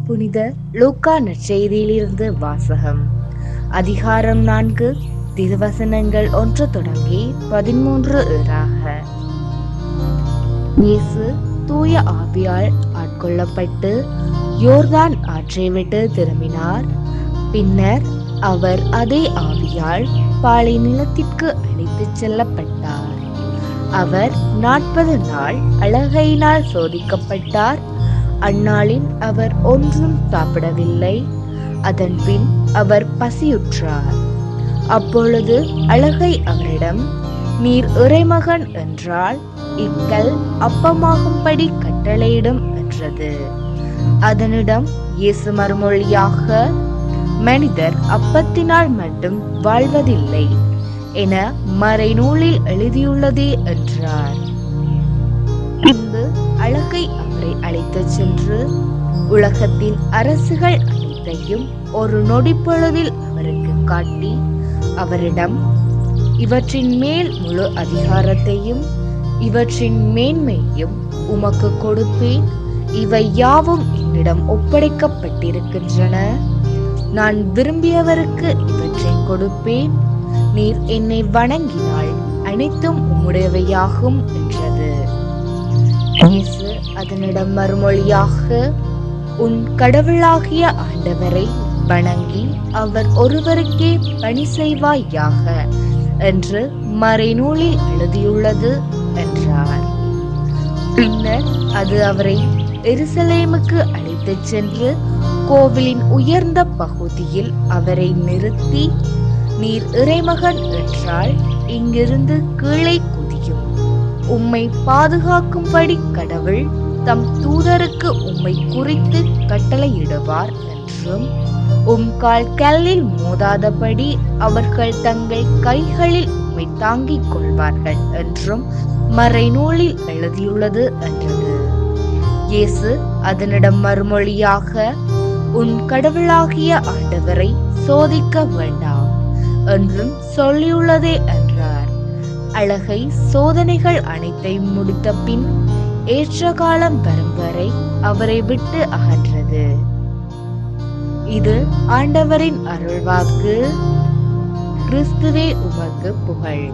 புனித லூக்கா நற்செய்தியிலிருந்து வாசகம். அதிகாரம் 4, திருவசனங்கள் 1 தொடங்கி 13 ஏறாக. இயேசு தூய ஆவியால் ஆட்கொள்ளப்பட்டு யோர்தான் ஆற்றை விட்டு திரும்பினார். பின்னர் அவர் அதே ஆவியால் பாலை நிலத்திற்கு அழைத்துச் செல்லப்பட்டார். அவர் 40 நாள் அலகையினால் சோதிக்கப்பட்டார். அந்நாளில் அவர் ஒன்றும் சாப்பிடவில்லை. அதன்பின் அவர் பசியுற்றார். அப்பொழுது அலகை அவரிடம், நீர் இறைமகன் என்றால் இக்கல் அப்பமாகும்படி கட்டளையிடும் என்றது. அதனிடம் இயேசு மறுமொழியாக, மனிதர் அப்பத்தினால் மட்டும் வாழ்வதில்லை என மறைநூலில் எழுதியுள்ளதே என்றார். பின்பு அலகை அவரை அழைத்துச் சென்று உலகத்தின் அரசுகள் அனைத்தையும் ஒரு நொடிப்பொழுதில் அவருக்கு காட்டி அவரிடம், இவற்றின் மேல் முழு அதிகாரத்தையும் இவற்றின் மேன்மையும் உமக்கு கொடுப்பேன். இவை யாவும் என்னிடம் ஒப்படைக்கப்பட்டிருக்கின்றன. நான் விரும்பியவருக்கு இவற்றை கொடுப்பேன். நீர் என்னை வணங்கினால் அனைத்தும் உம்முடையவையாகும் என்றது. இயேசு அதனிடம் மறுமொழியாக, உன் கடவுளாகிய ஆண்டவரை வணங்கி அவர் ஒருவருக்கே பணி செய்வாயாக என்று மறைநூலில் எழுதியுள்ளது என்றார். பின்னர் அது அவரை எருசலேமுக்கு அழைத்துச் சென்று கோவிலின் உயர்ந்த பகுதியில் அவரை நிறுத்தி, நீர் இறைமகன் என்றால் இங்கிருந்து கீழே குதியும். உம்மை பாதுகாக்கும்படி கடவுள் தம் தூதருக்கு உம்மை குறித்து கட்டளையிடுவார் என்றும், கால் கல்லில் மோதாதபடி அவர்கள் தங்கள் கைகளில் உம்மை தாங்கிக் கொள்வார்கள் என்றும் மறைநூலில் எழுதியுள்ளது என்றது. இயேசு அதனிடம் மறுமொழியாக, உன் கடவுளாகிய ஆண்டவரை சோதிக்க வேண்டாம் என்றும் சொல்லியுள்ளதே என்றார். அலகை சோதனைகள் அனைத்தையும் முடித்த பின் ஏற்ற காலம் வரும் வரை அவரை விட்டு அகன்றது. இது ஆண்டவரின் அருள்வாக்கு. கிறிஸ்துவே உமக்கு புகழ்.